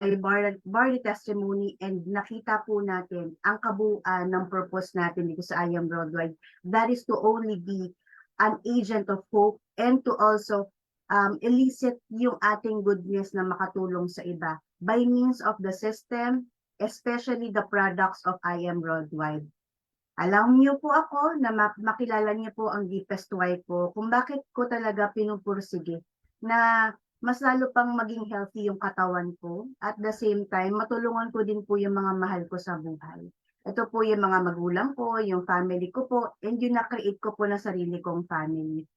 Barley testimony and nakita po natin ang kabuuan ng purpose natin dito sa I Am Worldwide. That is to only be an agent of hope and to also elicit yung ating goodness na makatulong sa iba by means of the system, especially the products of I Am Worldwide. Alam niyo po ako na makilala niyo po ang deepest why ko kung bakit ko talaga pinupursige na mas lalo pang maging healthy yung katawan ko at the same time matulungan ko din po yung mga mahal ko sa buhay. Ito po yung mga magulang ko, yung family ko po, and yung na-create ko po na sarili kong family.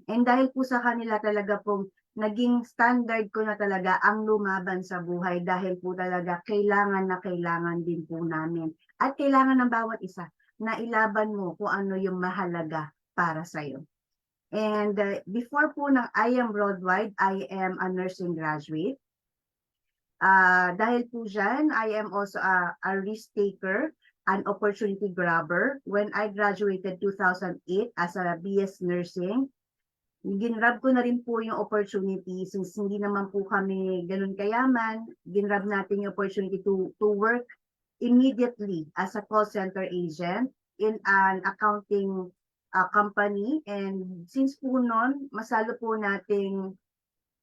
And dahil po sa kanila talaga pong naging standard ko na talaga ang lumaban sa buhay dahil po talaga kailangan na kailangan din po namin. At kailangan ng bawat isa na ilaban mo kung ano yung mahalaga para sa'yo. And before po ng I Am Worldwide, I am a nursing graduate. Dahil po dyan, I am also a risk taker, an opportunity grabber. When I graduated 2008 as a BS Nursing, ginrab ko na rin po yung opportunity since hindi naman po kami ganun kayaman. Ginrab natin yung opportunity to work immediately as a call center agent in an accounting company. And since po noon, masalo po nating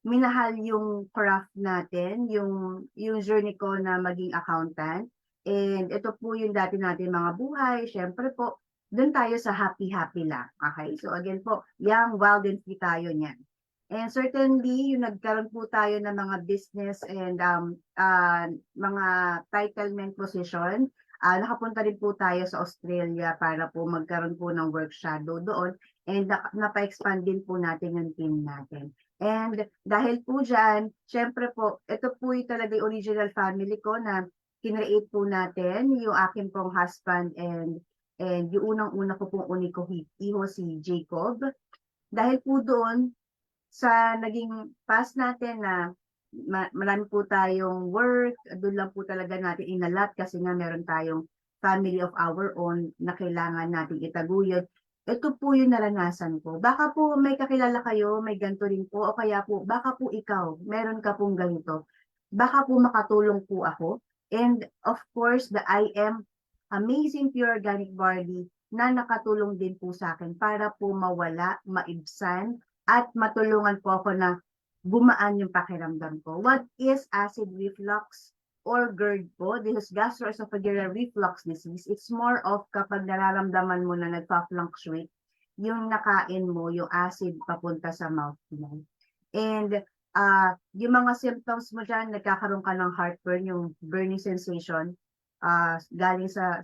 minahal yung craft natin, yung journey ko na maging accountant. And ito po yung dati natin mga buhay. Siyempre po, doon tayo sa happy-happy lang. Okay? So again po, young, wild, and free tayo niyan. And certainly, yung nagkaroon po tayo ng mga business and mga titlement position, nakapunta rin po tayo sa Australia para po magkaroon po ng work shadow doon and napa-expand din po natin yung team natin. And dahil po dyan, syempre po, ito po yung talaga yung original family ko na kinreate po natin, yung akin pong husband and yung unang-una ko pong uniko iho si Jacob. Dahil po doon, sa naging past natin na marami po tayong work, doon lang po talaga natin inalat kasi nga meron tayong family of our own na kailangan nating itaguyod. Ito po yung naranasan ko. Baka po may kakilala kayo, may ganito rin po, o kaya po, baka po ikaw, meron ka pong ganito. Baka po makatulong po ako. And of course, the I Am Amazing Pure Organic Barley na nakatulong din po sa akin para po mawala, maibsan, at matulungan po ako na gumaan yung pakiramdam ko. What is acid reflux or GERD po? This is gastroesophageal reflux disease. It's more of kapag nararamdaman mo na nagpa-fluctuate yung nakain mo, yung acid papunta sa mouth mo. And yung mga symptoms mo dyan, nagkakaroon ka ng heartburn, yung burning sensation, galing sa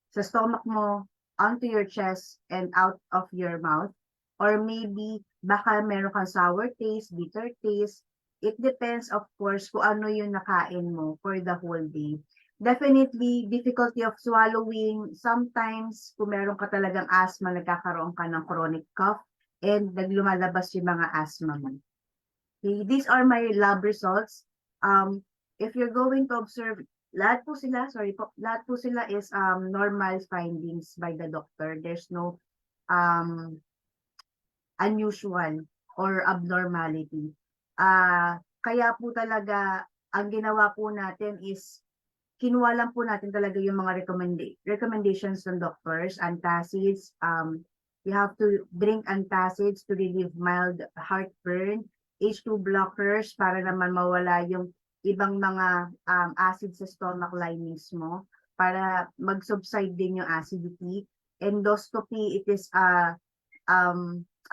stomach mo, onto your chest, and out of your mouth. Or maybe, baka meron kang sour taste, bitter taste. It depends, of course, kung ano yung nakain mo for the whole day. Definitely, difficulty of swallowing. Sometimes, kung meron ka talagang asthma, nagkakaroon ka ng chronic cough, and naglumalabas yung mga asthma mo. Okay, these are my lab results. If you're going to observe, lahat po sila is normal findings by the doctor. There's no unusual or abnormality. Kaya po talaga, ang ginawa po natin is, kinuha lang po natin talaga yung mga recommendations ng doctors, antacids, you have to drink antacids to relieve mild heartburn, H2 blockers para naman mawala yung ibang mga acid sa stomach linings mo, para mag-subside din yung acidity. Endoscopy, it is a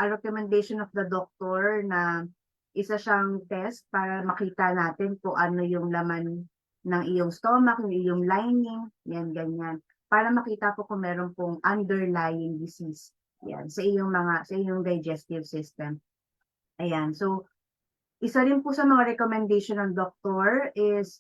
recommendation of the doctor na isa siyang test para makita natin kung ano yung laman ng iyong stomach, ng iyong lining, yan, ganyan. Para makita po kung meron pong underlying disease, yan, sa iyong digestive system. Ayan, so, isa rin po sa mga recommendation ng doctor is,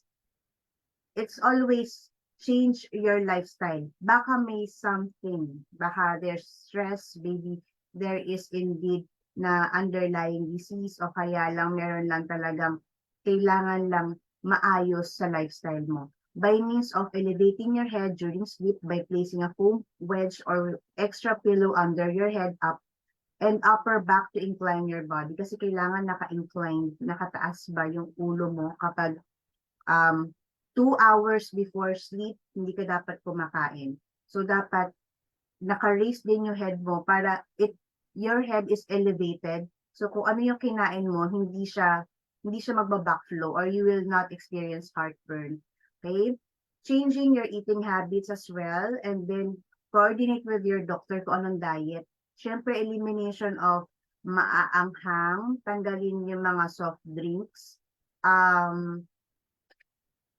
it's always change your lifestyle. Baka may something, baka there's stress, maybe there is indeed na underlying disease o kaya lang meron lang talagang kailangan lang maayos sa lifestyle mo. By means of elevating your head during sleep by placing a foam wedge or extra pillow under your head up and upper back to incline your body. Kasi kailangan naka-incline, nakataas ba yung ulo mo kapag 2 hours before sleep, hindi ka dapat kumakain. So dapat naka-raise din yung head mo para your head is elevated. So kung ano yung kinain mo, hindi siya magba-backflow or you will not experience heartburn. Okay? Changing your eating habits as well, and then coordinate with your doctor kung anong diet. Siyempre, elimination of maaanghang, tanggalin yung mga soft drinks.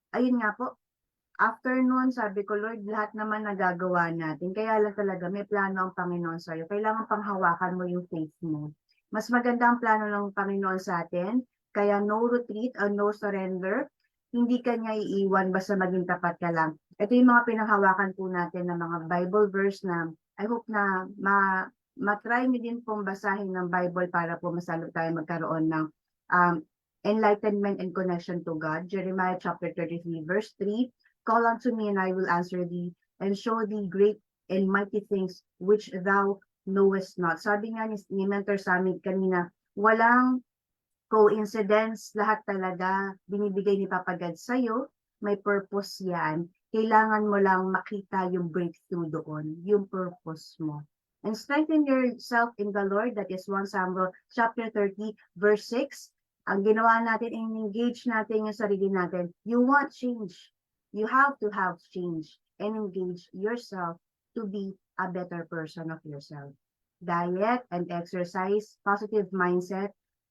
Ayun nga po, after nun, sabi ko, Lord, lahat naman nagagawa natin. Kaya lang talaga, may plano ang Panginoon sa'yo. Kailangan panghawakan mo yung faith mo. Mas maganda ang plano ng Panginoon sa atin. Kaya no retreat or no surrender. Hindi ka niya iiwan basta maging tapat ka lang. Ito yung mga pinanghawakan po natin ng mga Bible verse na I hope na matry niyo din pong basahin ng Bible para po masalo tayo magkaroon ng enlightenment and connection to God. Jeremiah chapter 33 verse 3. Call unto me and I will answer thee and show thee great and mighty things which thou knowest not. Sabi nga ni Mentor sa amin kanina, walang coincidence, lahat talaga binibigay ni Papa God sa'yo, may purpose yan. Kailangan mo lang makita yung breakthrough doon, yung purpose mo. And strengthen yourself in the Lord, that is 1 Samuel chapter 30 verse 6. Ang ginawa natin, engage natin yung sarili natin. You want change. You have to have change and engage yourself to be a better person of yourself. Diet and exercise, positive mindset,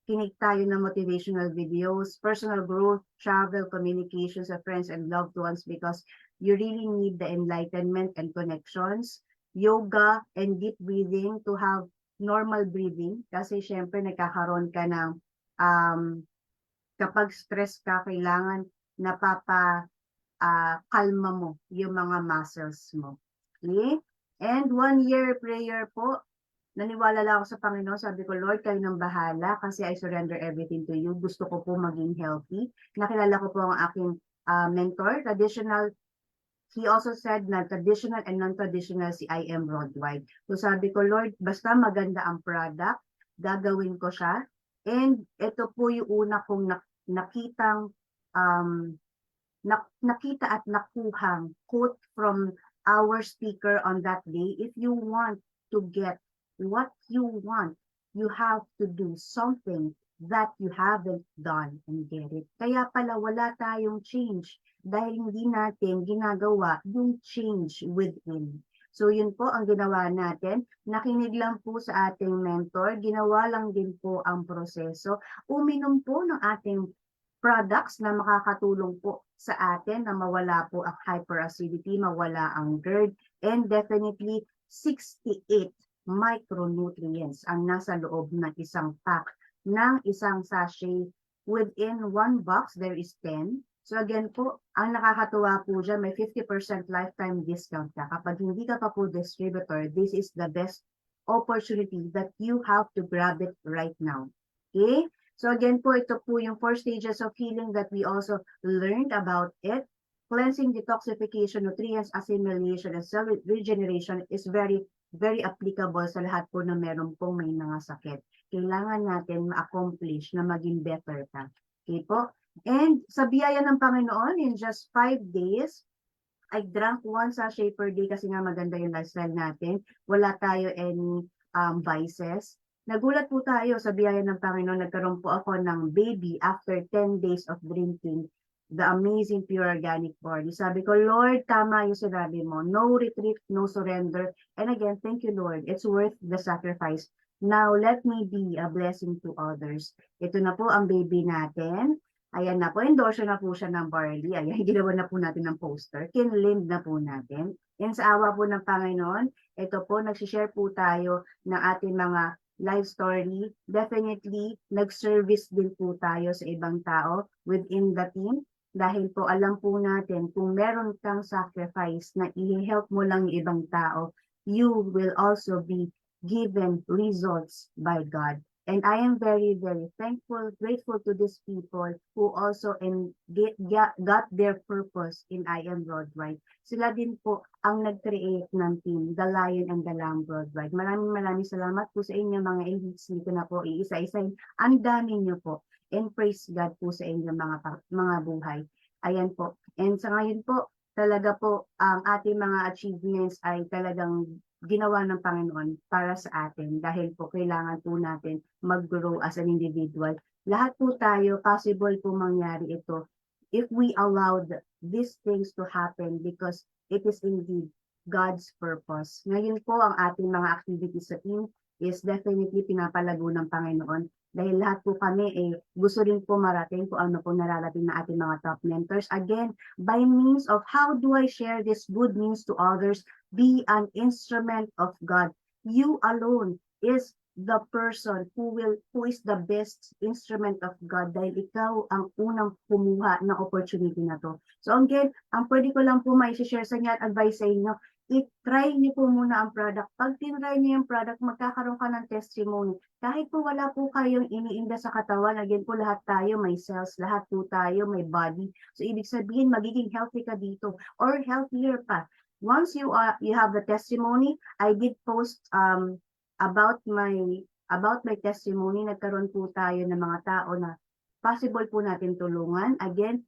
kinig tayo ng motivational videos, personal growth, travel, communications with friends and loved ones because you really need the enlightenment and connections. Yoga and deep breathing to have normal breathing kasi syempre nagkakaroon ka ng kapag stress ka, kailangan kalma mo yung mga muscles mo. Okay? And 1 year prayer po, naniwala lang ako sa Panginoon, sabi ko, Lord, kayo nang bahala kasi I surrender everything to you. Gusto ko po maging healthy. Nakilala ko po ang aking mentor, traditional. He also said na traditional and non-traditional si I Am Worldwide. So sabi ko, Lord, basta maganda ang product, gagawin ko siya. And ito po yung una kong nakita at nakuhang quote from our speaker on that day. If you want to get what you want, you have to do something that you haven't done and get it. Kaya pala wala tayong change dahil hindi natin ginagawa yung change within. So yun po ang ginawa natin. Nakinig lang po sa ating mentor. Ginawa lang din po ang proseso. Uminom po ng ating products na makakatulong po sa atin na mawala po ang hyperacidity, mawala ang GERD, and definitely 68 micronutrients ang nasa loob ng isang pack ng isang sachet. Within one box, there is 10. So again po, ang nakakatuwa po dyan, may 50% lifetime discount ka. Kapag hindi ka pa po distributor, this is the best opportunity that you have to grab it right now. Okay? So again po, ito po yung 4 stages of healing that we also learned about it. Cleansing, detoxification, nutrients, assimilation, and cell regeneration is very, very applicable sa lahat po na meron pong may mga sakit. Kailangan natin ma-accomplish na maging better ka. Okay po? And sa biyaya ng Panginoon, in just 5 days, I drank 1 sachet per day kasi nga maganda yung lifestyle natin. Wala tayo any vices. Nagulat po tayo sa biyaya ng Panginoon, nagkaroon po ako ng baby after 10 days of drinking the amazing pure organic body. Sabi ko, Lord, tama yung sinabi mo. No retreat, no surrender. And again, thank you, Lord. It's worth the sacrifice. Now, let me be a blessing to others. Ito na po ang baby natin. Ayan na po, endorse na po siya ng Barley. Ayan, ginawa na po natin ng poster. Kinlind na po natin. And sa awa po ng Panginoon, ito po, nagsishare po tayo ng ating mga life story. Definitely, nag-service din po tayo sa ibang tao within the team. Dahil po alam po natin, kung meron kang sacrifice na i-help mo lang yung ibang tao, you will also be given results by God. And I am very, very thankful, grateful to these people who also got their purpose in I Am Worldwide. Sila din po ang nag-create ng team, The Lion and the Lamb Worldwide. Maraming salamat po sa inyo mga elites. Dito na po iisa-isa. Ang dami niyo po. And praise God po sa inyo mga buhay. Ayan po. And sa ngayon po, talaga po ang ating mga achievements ay talagang ginawa ng Panginoon para sa atin dahil po kailangan po natin mag-grow as an individual. Lahat po tayo, possible po mangyari ito if we allowed these things to happen because it is indeed God's purpose. Ngayon po, ang ating mga activities sa team is definitely pinapalago ng Panginoon dahil lahat po kami gusto rin po marating kung ano po nararating na ating mga top mentors. Again, by means of how do I share this good news to others, be an instrument of God. You alone is the person who is the best instrument of God dahil ikaw ang unang kumuha ng opportunity na to. So again, ang pwede ko lang po mai-share sa inyo at advice sa inyo, i-try niyo po muna ang product. Pag tinry niyo yung product, magkakaroon ka ng testimony. Kahit po wala po kayong iniinda sa katawan, again po lahat tayo may cells, lahat po tayo may body. So ibig sabihin, magiging healthy ka dito or healthier pa. Once you have the testimony, I did post about my testimony. Nagkaroon po tayo ng mga tao na possible po natin tulungan. Again,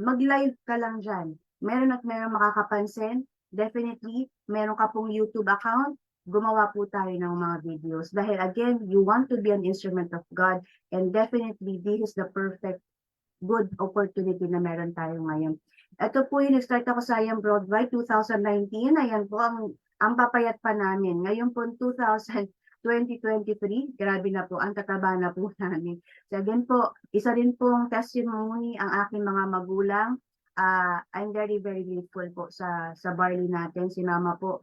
mag-live ka lang dyan. Meron at meron makakapansin. Definitely, meron ka pong YouTube account, gumawa po tayo ng mga videos. Dahil again, you want to be an instrument of God and definitely this is the perfect good opportunity na meron tayo ngayon. Ito po yung nag-start ako sa I Am Broadway 2019. Ayan po ang papayat pa namin. Ngayon po 2023, grabe na po, ang tataba na po namin. So again po, isa rin pong testimony ang aking mga magulang. I'm very, very grateful po sa barley natin. Si mama po,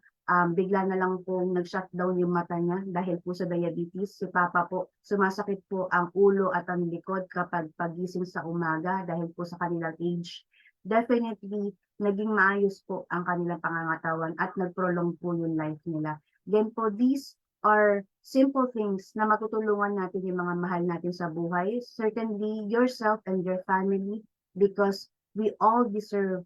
bigla na lang pong nag-shutdown yung mata niya dahil po sa diabetes. Si papa po, sumasakit po ang ulo at ang likod kapag pagising sa umaga dahil po sa kanilang age. Definitely, naging maayos po ang kanilang pangangatawan at nag-prolong po yung life nila. Then po, these are simple things na matutulungan natin yung mga mahal natin sa buhay. Certainly, yourself and your family because we all deserve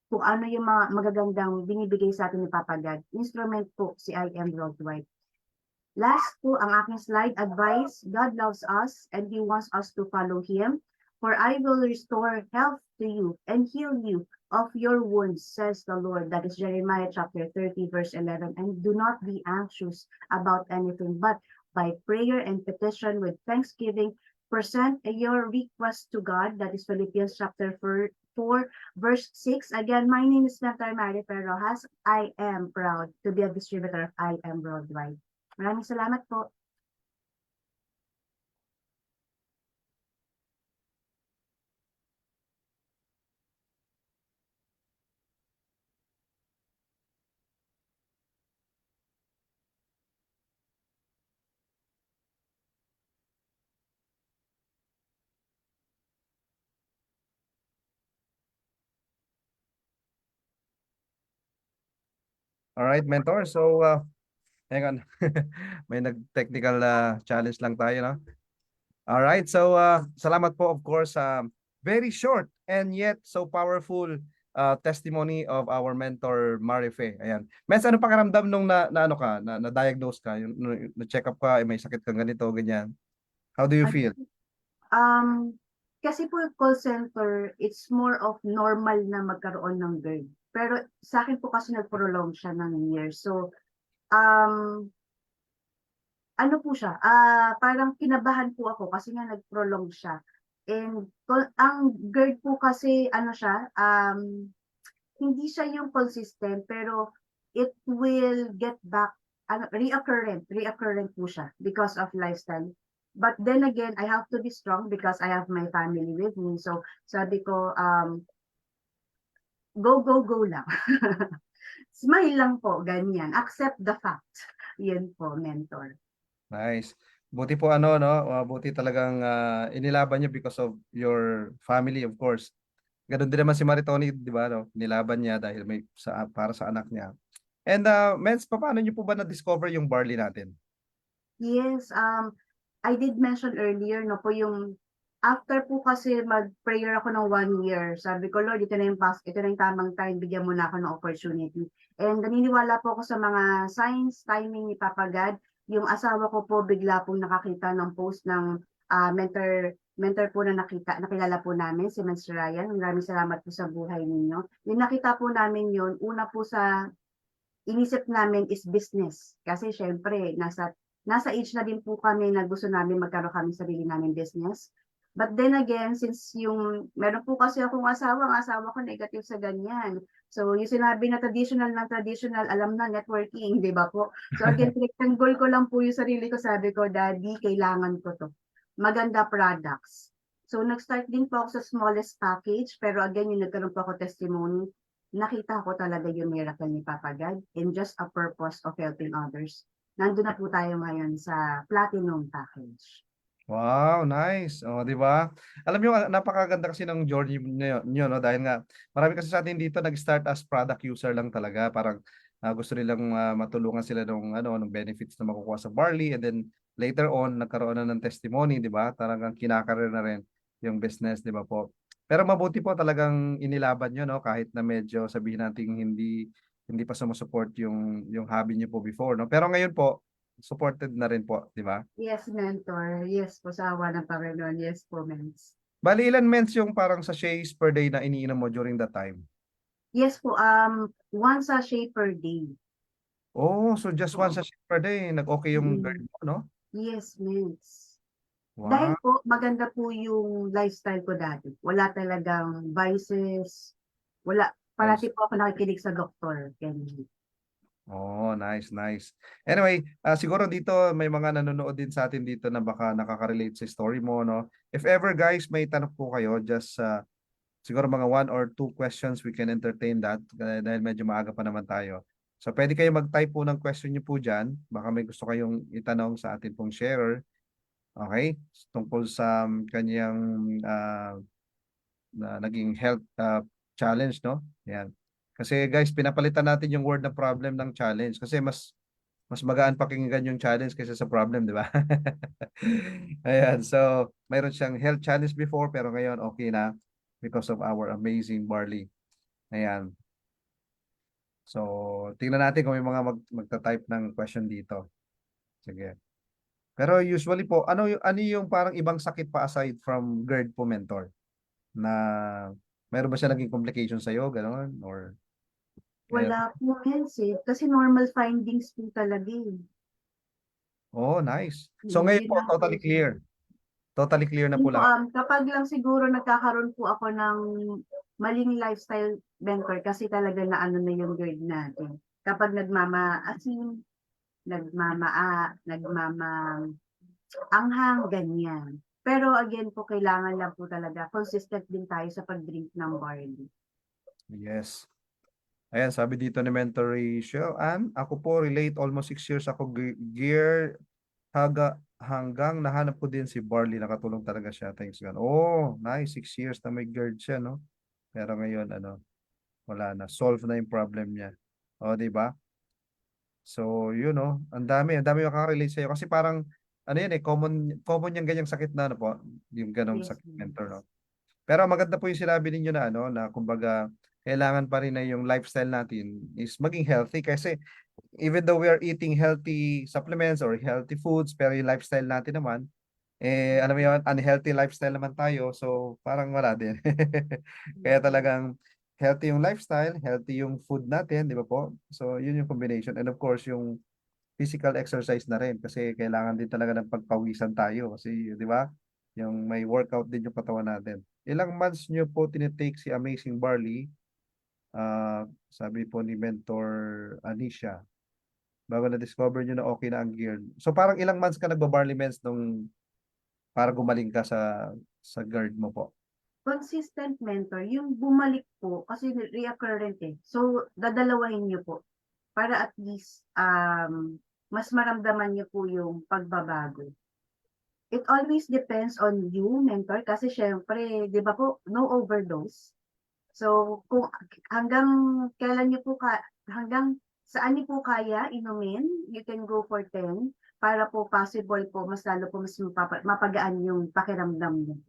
kung ano yung mga magagandang binibigay sa atin ni Papa God. Instrument po si I Am Worldwide. Last po, ang aking slide, advice, God loves us and He wants us to follow Him. For I will restore health to you and heal you of your wounds, says the Lord. That is Jeremiah chapter 30, verse 11. And do not be anxious about anything, but by prayer and petition with thanksgiving, present your request to God. That is Philippians chapter 4, verse 6. Again, my name is Natalie Marifer Rojas. I am proud to be a distributor of I Am Worldwide. Maraming salamat po. All right, mentor. So, hang on. May nag-technical challenge lang tayo, no? All right. So, salamat po, of course, very short and yet so powerful testimony of our mentor, Marife. Ayan. Mens, ano pakiramdam nung ano ka, na-diagnose ka, yung na-check up ka, may sakit kang ganito, ganyan. How do you feel? Kasi po call center, it's more of normal na magkaroon ng GERD. Pero sa akin po kasi nag-prolong siya ng years. So, ano po siya, parang kinabahan po ako kasi nga nag-prolong siya. And ang GERD po kasi, ano siya, hindi siya yung consistent, pero it will get back, reoccurrent po siya because of lifestyle. But then again, I have to be strong because I have my family with me. So sabi ko, go lang. Smile lang po, ganyan. Accept the fact. Yun po, mentor. Nice. Buti po ano, no? Buti talagang inilaban niyo because of your family, of course. Ganun din naman si Maritoni, di ba, no? Nilaban niya dahil para sa anak niya. And Mens, paano niyo po ba na-discover yung barley natin? Yes, I did mention earlier, no, po yung after po kasi mag-prayer ako ng 1 year, sabi ko, Lord, ito na yung tamang time, bigyan mo na ako ng opportunity. And naniniwala po ako sa mga signs, timing ni Papa God. Yung asawa ko po bigla pong nakakita ng post ng mentor mentor po na nakilala po namin, si Mans Ryan. Maraming salamat po sa buhay ninyo. Yung nakita po namin yun, una po sa inisip namin is business. Kasi syempre, nasa age na din po kami na gusto namin magkaroon kami sarili namin business. But then again, since meron po kasi akong asawa, ang asawa ko negative sa ganyan. So, yung sinabi na traditional, alam na, networking, di ba po? So, again, goal ko lang po yung sarili ko, sabi ko, Daddy, kailangan ko to. Maganda products. So, nag-start din po ako sa smallest package, pero again, yung nagkaroon po ako testimony, nakita ko talaga yung miracle ni Papa God in just a purpose of helping others. Nandun na po tayo ngayon sa platinum package. Wow, nice. Oh, 'di ba? Alam niyo napakaganda kasi ng journey niyo no dahil nga marami kasi sa atin dito nag-start as product user lang talaga, parang gusto nilang matulungan sila ng benefits na makukuha sa barley, and then later on nagkaroon na ng testimony, 'di ba? Talagang kinakarir na rin yung business, 'di ba po? Pero mabuti po talagang inilaban niyo no kahit na medyo sabihin natin hindi pa sumusupport yung hobby niyo po before, no? Pero ngayon po supported na rin po, 'di ba? Yes, mentor. Yes po, sa awa ng Panginoon. Yes po, Mens. Bali, ilan mens yung parang sachets per day na iniinom mo during that time? Yes po, one sachet per day. Oh, so just one sachet per day, nag-okay yung GERD Mm. mo, no? Yes, Mens. Dahil Wow. po, maganda po yung lifestyle ko dati. Wala talagang vices. Wala. Nice. Parati po ako nakikinig sa doktor. Ganyan. Oh, nice, nice. Anyway, siguro dito may mga nanonood din sa atin dito na baka nakaka-relate sa story mo, no? If ever guys, may tanong po kayo, just siguro mga 1 or 2 questions, we can entertain that dahil medyo maaga pa naman tayo. So pwede kayo mag-type po ng question niyo po dyan. Baka may gusto kayong itanong sa atin pong sharer. Okay? Tungkol sa kanyang na naging health challenge, no? Yan. Kasi guys, pinapalitan natin yung word na problem ng challenge kasi mas magaan pakinggan yung challenge kaysa sa problem, di ba? Ayan, so mayroon siyang health challenge before pero ngayon okay na because of our amazing barley. Ayan. So, tingnan natin kung may mga magta-type ng question dito. Sige. Pero usually po, ano yung parang ibang sakit pa aside from GERD po, mentor? Na meron ba siya naging complication sa'yo, gano'n? Or Wala po, Mens eh. Kasi normal findings po talaga eh. oh, nice. So ngayon Yun po, lang po. totally clear. Totally clear na Yun po po, lahat. kapag lang siguro nagkakaroon po ako ng maling lifestyle mentor kasi talaga na ano na yung grade natin. Kapag nagmamaasim, anghang, ganyan. Pero again po, kailangan lang po talaga, consistent din tayo sa pag-drink ng barley. Yes. Ayan, sabi dito ni Mentor Rachel, ako po relate almost 6 years ako gear hanggang nahanap ko din si Barley, nakatulong talaga siya. Thanks God. Oh, nice. 6 years na may GERD siya, no? Pero ngayon, wala na. Solve na yung problem niya. O, di ba? So, yun, no? Ang dami makaka-relate sa'yo. Kasi parang, ano yan common yung ganyang sakit na, ano po? Yung ganong Yes, sakit, mentor, no? yes. Pero maganda po yung sinabi ninyo na na kumbaga kailangan pa rin na yung lifestyle natin is maging healthy kasi even though we are eating healthy supplements or healthy foods, pero yung lifestyle natin naman, alam mo yun, unhealthy lifestyle naman tayo, so parang wala din. Kaya talagang healthy yung lifestyle, healthy yung food natin, di ba po? So yun yung combination. And of course, yung physical exercise na rin kasi kailangan din talaga ng pagpawisan tayo kasi, di ba? Yung may workout din yung katawan natin. Ilang months nyo po tinitake si Amazing Barley? Sabi po ni Mentor Anisha, bago na-discover nyo na okay na ang gear. So parang ilang months ka nagba-barley mens nung para gumaling ka sa GERD mo po? Consistent mentor, yung bumalik po, kasi reoccurrent eh. So, dadalawahin niyo po para at least mas maramdaman niyo po yung pagbabago. It always depends on you, mentor, kasi syempre, di ba po, no overdose. So, kung hanggang kailan niyo po hanggang saan niyo po kaya inumin, you can go for 10 para po possible po, mas lalo po mas mapagaan yung pakiramdam niyo.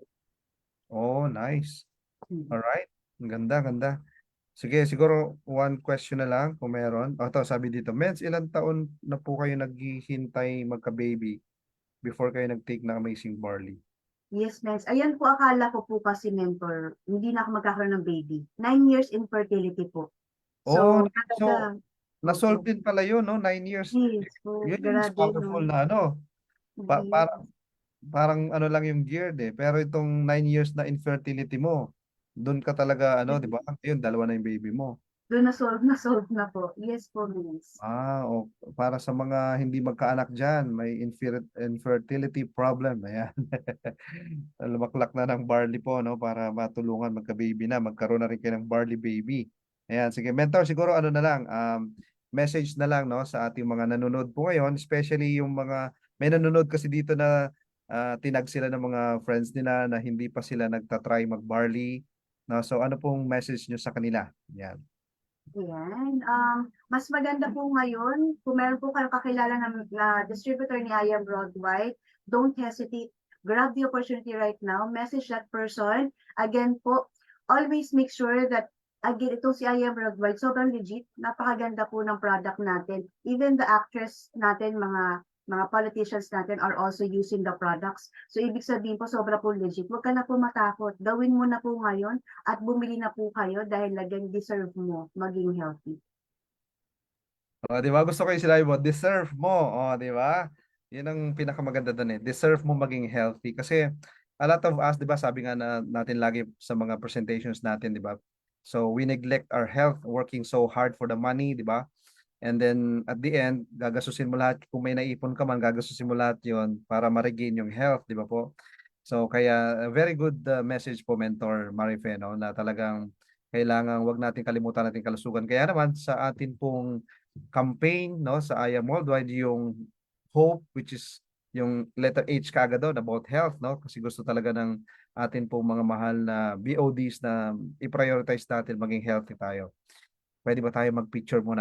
Oh, nice. Hmm. Alright. Ang ganda, ganda. Sige, siguro one question na lang kung meron. Ito, sabi dito, Mens, ilang taon na po kayo naghihintay magka-baby before kayo nag-take ng Amazing Barley? Yes, Mens. Ayan po, akala ko po kasi, mentor, hindi na ako magkakaroon ng baby. 9 years infertility po. Oh, So, so talaga, na-solve opo. din pala yun, no? 9 years. Yes po, Yun yung mas grabe, powerful no? na ano. Yes. Parang ano lang yung geared eh. Pero itong 9 years na infertility mo, doon ka talaga ano, di ba? Ayun, dalawa na yung baby mo. Doon na-solve na po. Yes po, Mens. O para sa mga hindi magkaanak dyan, may infertility problem. Ayan. Lumaklak na ng barley po, no? Para matulungan magka-baby na. Magkaroon na rin kayo ng barley baby. Ayan, sige. Mentor, siguro ano na lang, message na lang, no? Sa ating mga nanonood po ngayon, especially yung mga, may nanonood kasi dito na tinag sila ng mga friends nila na hindi pa sila nagtatry mag-barley. No? So ano pong message nyo sa kanila? Yan. Ayan. Mas maganda po ngayon, kung meron po kayong kakilala na distributor ni IAM Worldwide, don't hesitate. Grab the opportunity right now. Message that person. Again po, always make sure that, again, itong si IAM Worldwide, sobrang legit. Napakaganda po ng product natin. Even the actress natin, mga politicians natin are also using the products. So, ibig sabihin po, sobra po legit. Huwag ka na po matakot. Gawin mo na po ngayon at bumili na po kayo dahil lagyan deserve mo maging healthy. O, di ba? Gusto ko yung sinabi mo, deserve mo. O, di ba? Yun ang pinakamaganda doon eh. Deserve mo maging healthy. Kasi a lot of us, di ba, sabi nga natin lagi sa mga presentations natin, di ba? So, we neglect our health, working so hard for the money, di ba? And then, at the end, gagasusin mo lahat. Kung may naipon ka man, gagasusin mo lahat yon para ma-regain yung health, di ba po? So, kaya, very good message po, Mentor Marife, no? Na talagang kailangan wag natin kalimutan natin kalusugan. Kaya naman, sa atin pong campaign, no, sa IAM Worldwide, yung hope, which is yung letter H kaagad doon about health, no? Kasi gusto talaga ng atin pong mga mahal na BODs na i-prioritize natin maging healthy tayo. Pwede ba tayo mag-picture muna?